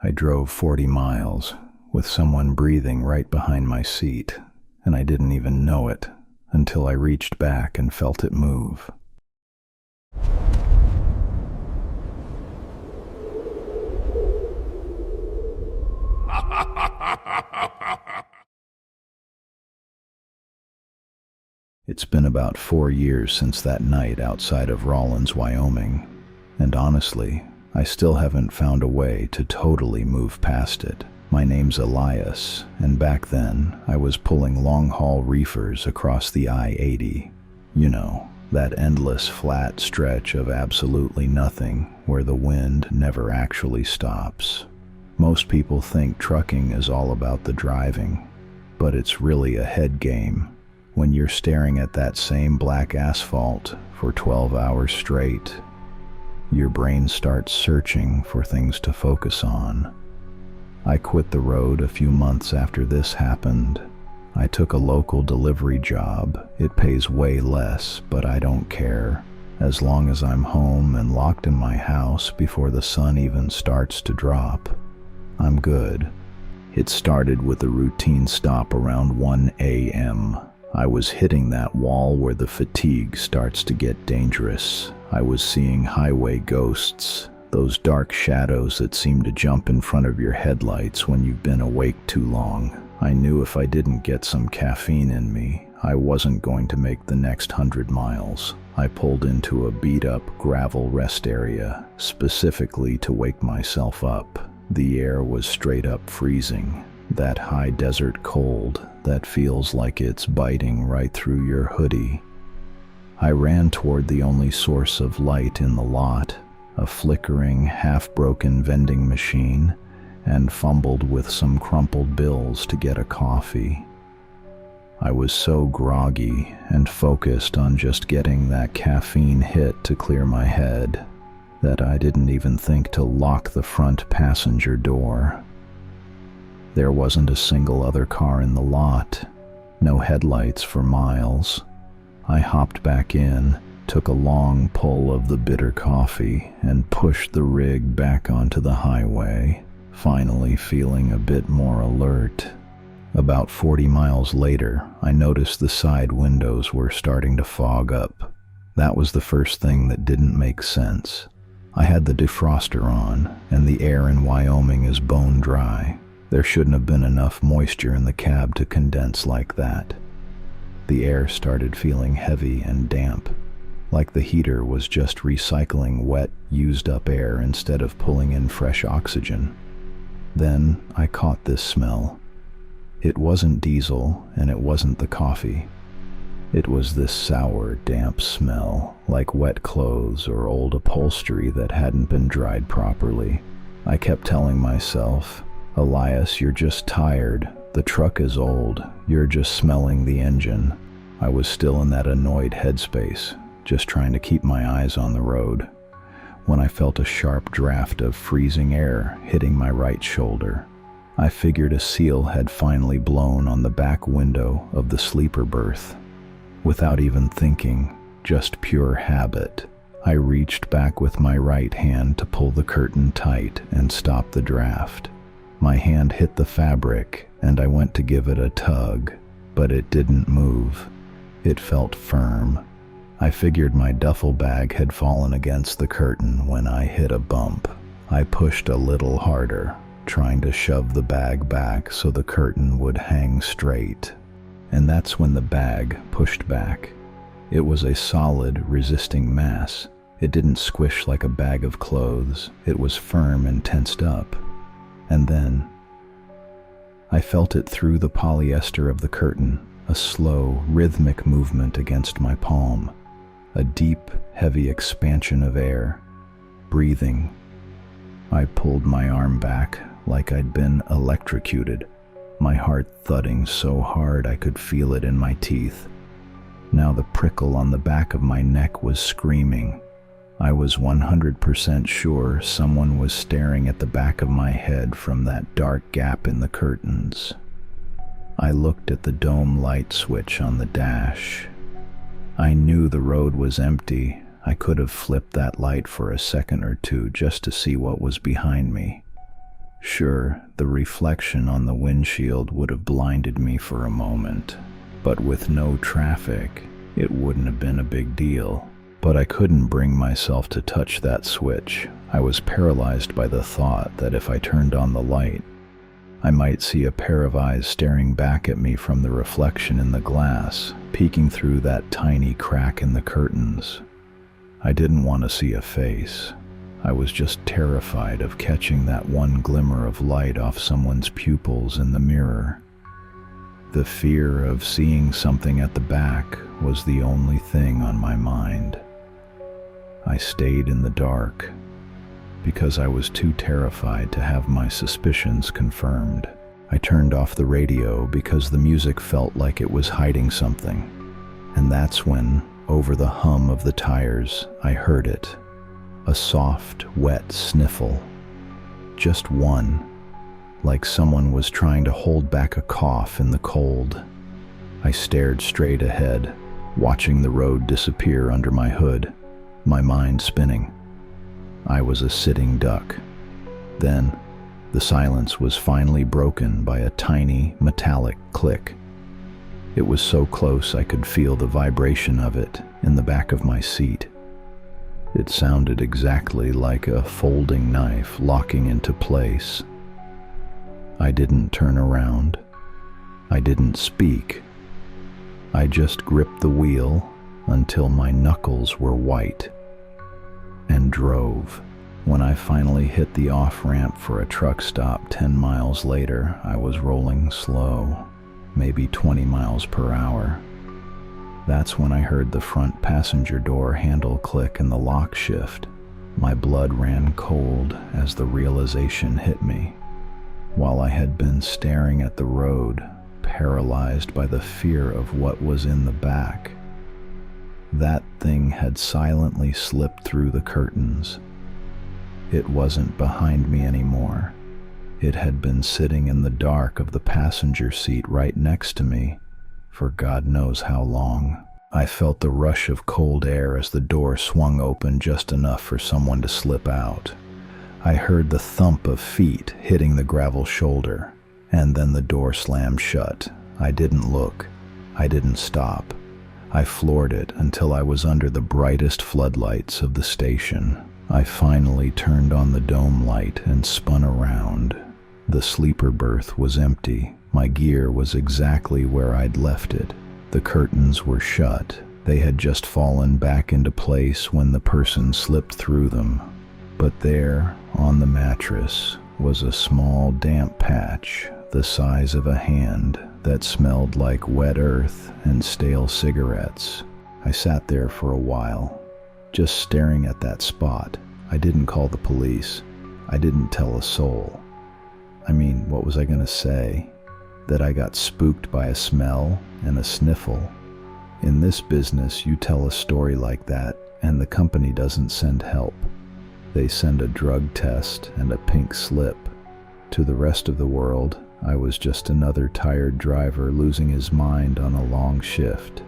I drove 40 miles with someone breathing right behind my seat, and I didn't even know it until I reached back and felt it move. It's been about 4 years since that night outside of Rawlins, Wyoming, and honestly, I still haven't found a way to totally move past it. My name's Elias, and back then, I was pulling long-haul reefers across the I-80. You know, that endless flat stretch of absolutely nothing where the wind never actually stops. Most people think trucking is all about the driving, but it's really a head game. When you're staring at that same black asphalt for 12 hours straight, your brain starts searching for things to focus on. I quit the road a few months after this happened. I took a local delivery job. It pays way less, but I don't care. As long as I'm home and locked in my house before the sun even starts to drop, I'm good. It started with a routine stop around 1 a.m. I was hitting that wall where the fatigue starts to get dangerous. I was seeing highway ghosts, those dark shadows that seem to jump in front of your headlights when you've been awake too long. I knew if I didn't get some caffeine in me, I wasn't going to make the next 100 miles. I pulled into a beat-up gravel rest area, specifically to wake myself up. The air was straight up freezing, that high desert cold that feels like it's biting right through your hoodie. I ran toward the only source of light in the lot, a flickering, half-broken vending machine, and fumbled with some crumpled bills to get a coffee. I was so groggy and focused on just getting that caffeine hit to clear my head that I didn't even think to lock the front passenger door. There wasn't a single other car in the lot, no headlights for miles. I hopped back in, took a long pull of the bitter coffee, and pushed the rig back onto the highway, finally feeling a bit more alert. About 40 miles later, I noticed the side windows were starting to fog up. That was the first thing that didn't make sense. I had the defroster on, and the air in Wyoming is bone dry. There shouldn't have been enough moisture in the cab to condense like that. The air started feeling heavy and damp, like the heater was just recycling wet, used-up air instead of pulling in fresh oxygen. Then I caught this smell. It wasn't diesel, and it wasn't the coffee. It was this sour, damp smell, like wet clothes or old upholstery that hadn't been dried properly. I kept telling myself, "Elias, you're just tired. The truck is old. You're just smelling the engine." I was still in that annoyed headspace, just trying to keep my eyes on the road, when I felt a sharp draft of freezing air hitting my right shoulder. I figured a seal had finally blown on the back window of the sleeper berth. Without even thinking, just pure habit, I reached back with my right hand to pull the curtain tight and stop the draft. My hand hit the fabric, and I went to give it a tug, but it didn't move. It felt firm. I figured my duffel bag had fallen against the curtain when I hit a bump. I pushed a little harder, trying to shove the bag back so the curtain would hang straight. And that's when the bag pushed back. It was a solid, resisting mass. It didn't squish like a bag of clothes. It was firm and tensed up. And then I felt it through the polyester of the curtain, a slow, rhythmic movement against my palm, a deep, heavy expansion of air, breathing. I pulled my arm back like I'd been electrocuted, my heart thudding so hard I could feel it in my teeth. Now the prickle on the back of my neck was screaming. I was 100% sure someone was staring at the back of my head from that dark gap in the curtains. I looked at the dome light switch on the dash. I knew the road was empty. I could have flipped that light for a second or two just to see what was behind me. Sure, the reflection on the windshield would have blinded me for a moment, but with no traffic, it wouldn't have been a big deal. But I couldn't bring myself to touch that switch. I was paralyzed by the thought that if I turned on the light, I might see a pair of eyes staring back at me from the reflection in the glass, peeking through that tiny crack in the curtains. I didn't want to see a face. I was just terrified of catching that one glimmer of light off someone's pupils in the mirror. The fear of seeing something at the back was the only thing on my mind. I stayed in the dark because I was too terrified to have my suspicions confirmed. I turned off the radio because the music felt like it was hiding something. And that's when, over the hum of the tires, I heard it. A soft, wet sniffle. Just one, like someone was trying to hold back a cough in the cold. I stared straight ahead, watching the road disappear under my hood, my mind spinning. I was a sitting duck. Then, the silence was finally broken by a tiny, metallic click. It was so close I could feel the vibration of it in the back of my seat. It sounded exactly like a folding knife locking into place. I didn't turn around. I didn't speak. I just gripped the wheel until my knuckles were white and drove. When I finally hit the off-ramp for a truck stop 10 miles later, I was rolling slow, maybe 20 miles per hour. That's when I heard the front passenger door handle click and the lock shift. My blood ran cold as the realization hit me. While I had been staring at the road, paralyzed by the fear of what was in the back, that thing had silently slipped through the curtains. It wasn't behind me anymore. It had been sitting in the dark of the passenger seat right next to me for God knows how long. I felt the rush of cold air as the door swung open just enough for someone to slip out. I heard the thump of feet hitting the gravel shoulder, and then the door slammed shut. I didn't look. I didn't stop. I floored it until I was under the brightest floodlights of the station. I finally turned on the dome light and spun around. The sleeper berth was empty. My gear was exactly where I'd left it. The curtains were shut. They had just fallen back into place when the person slipped through them. But there, on the mattress, was a small damp patch the size of a hand that smelled like wet earth and stale cigarettes. I sat there for a while, just staring at that spot. I didn't call the police. I didn't tell a soul. I mean, what was I going to say? That I got spooked by a smell and a sniffle? In this business, you tell a story like that, and the company doesn't send help. They send a drug test and a pink slip. To the rest of the world, I was just another tired driver losing his mind on a long shift.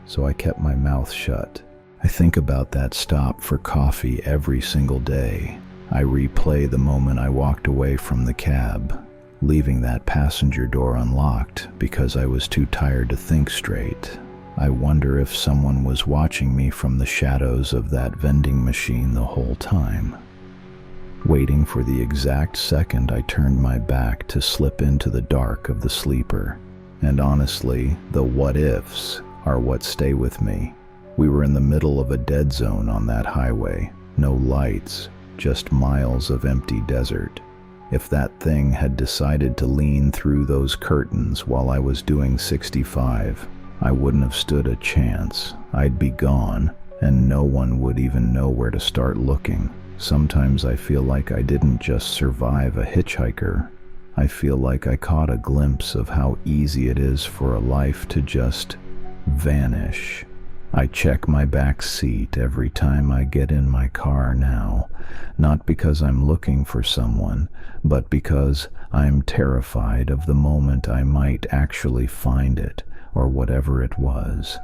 So I kept my mouth shut. I think about that stop for coffee every single day. I replay the moment I walked away from the cab, leaving that passenger door unlocked because I was too tired to think straight. I wonder if someone was watching me from the shadows of that vending machine the whole time, waiting for the exact second I turned my back to slip into the dark of the sleeper. And honestly, the what-ifs are what stay with me. We were in the middle of a dead zone on that highway. No lights, just miles of empty desert. If that thing had decided to lean through those curtains while I was doing 65, I wouldn't have stood a chance. I'd be gone, and no one would even know where to start looking. Sometimes I feel like I didn't just survive a hitchhiker. I feel like I caught a glimpse of how easy it is for a life to just vanish. I check my back seat every time I get in my car now, not because I'm looking for someone, but because I'm terrified of the moment I might actually find it, or whatever it was.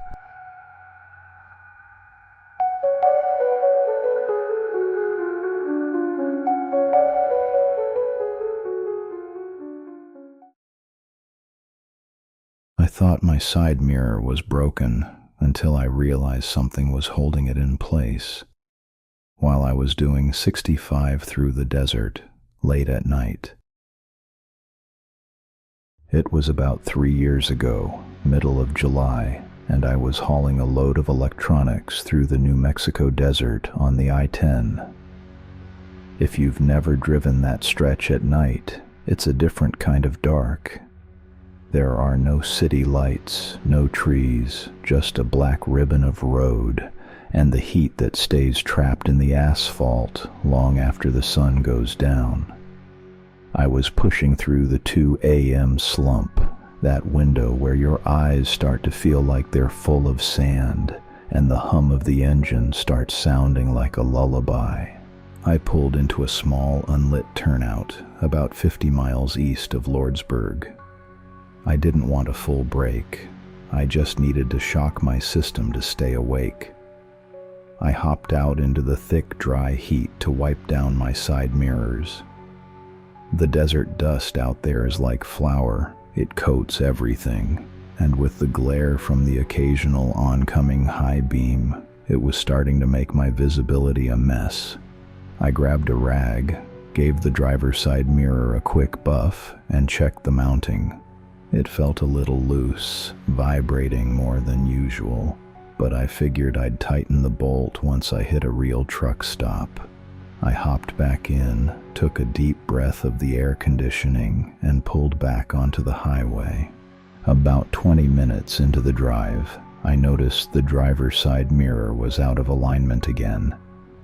thought my side mirror was broken until I realized something was holding it in place. While I was doing 65 through the desert, late at night. It was about 3 years ago, middle of July, and I was hauling a load of electronics through the New Mexico desert on the I-10. If you've never driven that stretch at night, it's a different kind of dark. There are no city lights, no trees, just a black ribbon of road, and the heat that stays trapped in the asphalt long after the sun goes down. I was pushing through the 2 a.m. slump, that window where your eyes start to feel like they're full of sand, and the hum of the engine starts sounding like a lullaby. I pulled into a small, unlit turnout about 50 miles east of Lordsburg. I didn't want a full break. I just needed to shock my system to stay awake. I hopped out into the thick, dry heat to wipe down my side mirrors. The desert dust out there is like flour. It coats everything, and with the glare from the occasional oncoming high beam, it was starting to make my visibility a mess. I grabbed a rag, gave the driver's side mirror a quick buff, and checked the mounting. It felt a little loose, vibrating more than usual, but I figured I'd tighten the bolt once I hit a real truck stop. I hopped back in, took a deep breath of the air conditioning, and pulled back onto the highway. About 20 minutes into the drive, I noticed the driver's side mirror was out of alignment again.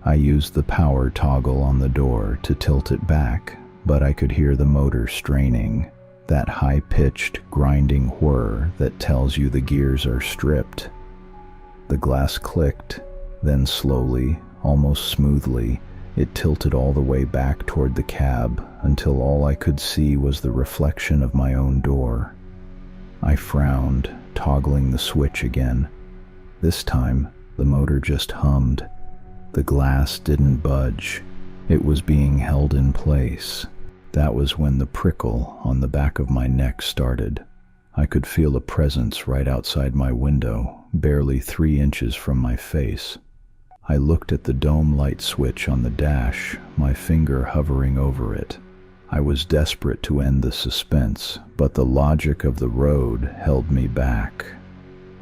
I used the power toggle on the door to tilt it back, but I could hear the motor straining, that high-pitched, grinding whir that tells you the gears are stripped. The glass clicked, then slowly, almost smoothly, it tilted all the way back toward the cab until all I could see was the reflection of my own door. I frowned, toggling the switch again. This time, the motor just hummed. The glass didn't budge. It was being held in place. That was when the prickle on the back of my neck started. I could feel a presence right outside my window, barely 3 inches from my face. I looked at the dome light switch on the dash, my finger hovering over it. I was desperate to end the suspense, but the logic of the road held me back.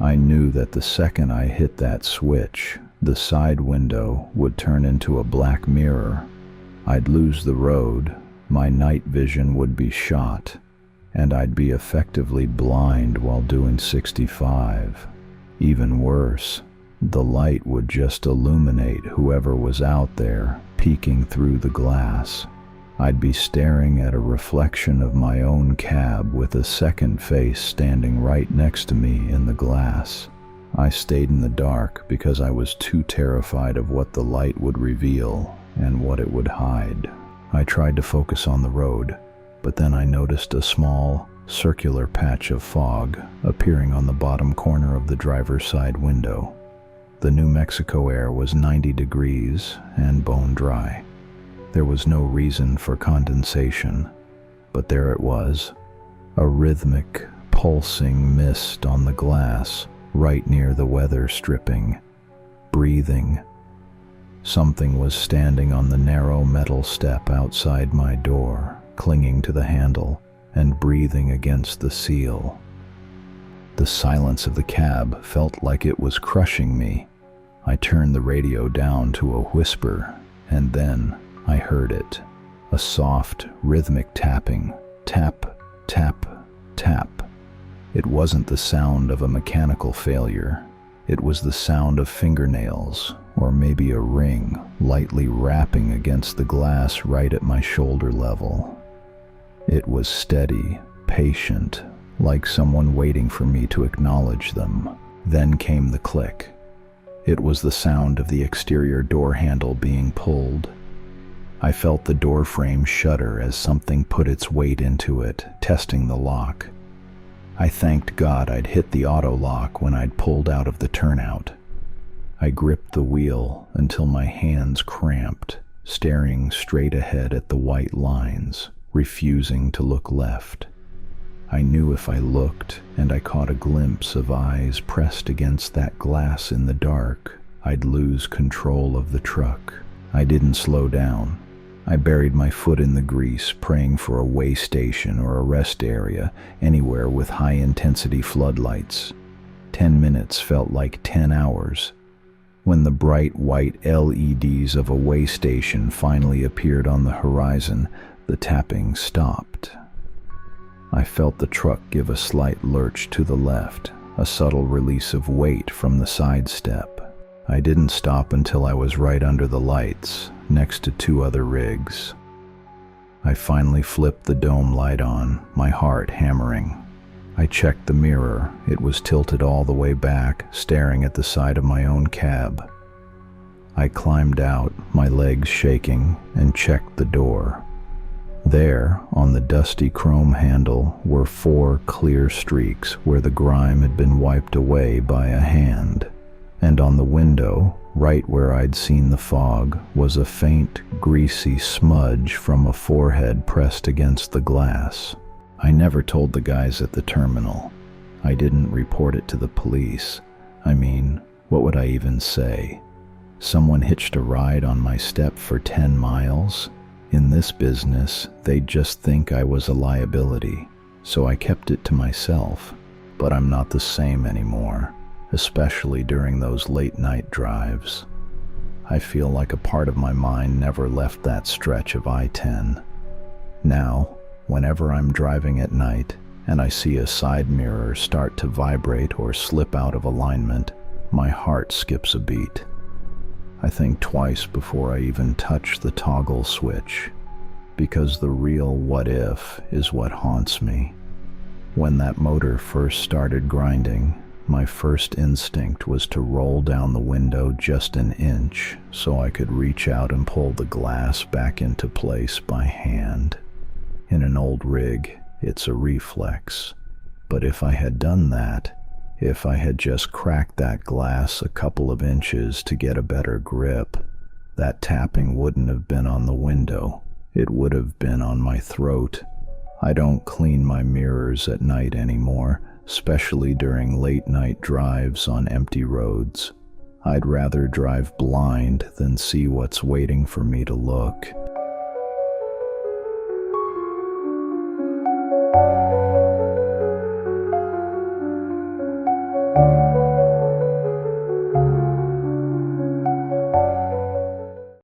I knew that the second I hit that switch, the side window would turn into a black mirror. I'd lose the road, my night vision would be shot, and I'd be effectively blind while doing 65. Even worse, the light would just illuminate whoever was out there, peeking through the glass. I'd be staring at a reflection of my own cab with a second face standing right next to me in the glass. I stayed in the dark because I was too terrified of what the light would reveal and what it would hide. I tried to focus on the road, but then I noticed a small, circular patch of fog appearing on the bottom corner of the driver's side window. The New Mexico air was 90 degrees and bone dry. There was no reason for condensation, but there it was, a rhythmic, pulsing mist on the glass right near the weather stripping, breathing. Something was standing on the narrow metal step outside my door, clinging to the handle and breathing against the seal. The silence of the cab felt like it was crushing me. I turned the radio down to a whisper, and then I heard it. A soft, rhythmic tapping. Tap, tap, tap. It wasn't the sound of a mechanical failure. It was the sound of fingernails, or maybe a ring, lightly rapping against the glass right at my shoulder level. It was steady, patient, like someone waiting for me to acknowledge them. Then came the click. It was the sound of the exterior door handle being pulled. I felt the door frame shudder as something put its weight into it, testing the lock. I thanked God I'd hit the auto lock when I'd pulled out of the turnout. I gripped the wheel until my hands cramped, staring straight ahead at the white lines, refusing to look left. I knew if I looked and I caught a glimpse of eyes pressed against that glass in the dark, I'd lose control of the truck. I didn't slow down. I buried my foot in the grease, praying for a way station or a rest area, anywhere with high-intensity floodlights. 10 minutes felt like 10 hours. When the bright white LEDs of a way station finally appeared on the horizon, the tapping stopped. I felt the truck give a slight lurch to the left, a subtle release of weight from the side step. I didn't stop until I was right under the lights, next to 2 other rigs. I finally flipped the dome light on, my heart hammering. I checked the mirror. It was tilted all the way back, staring at the side of my own cab. I climbed out, my legs shaking, and checked the door. There, on the dusty chrome handle, were 4 clear streaks where the grime had been wiped away by a hand. And on the window, right where I'd seen the fog, was a faint, greasy smudge from a forehead pressed against the glass. I never told the guys at the terminal. I didn't report it to the police. I mean, what would I even say? Someone hitched a ride on my step for 10 miles? In this business, they'd just think I was a liability, so I kept it to myself. But I'm not the same anymore, especially during those late-night drives. I feel like a part of my mind never left that stretch of I-10. Now, whenever I'm driving at night and I see a side mirror start to vibrate or slip out of alignment, my heart skips a beat. I think twice before I even touch the toggle switch, because the real what if is what haunts me. When that motor first started grinding, my first instinct was to roll down the window just an inch so I could reach out and pull the glass back into place by hand. In an old rig, it's a reflex. But if I had done that, if I had just cracked that glass a couple of inches to get a better grip, that tapping wouldn't have been on the window. It would have been on my throat. I don't clean my mirrors at night anymore, especially during late-night drives on empty roads. I'd rather drive blind than see what's waiting for me to look.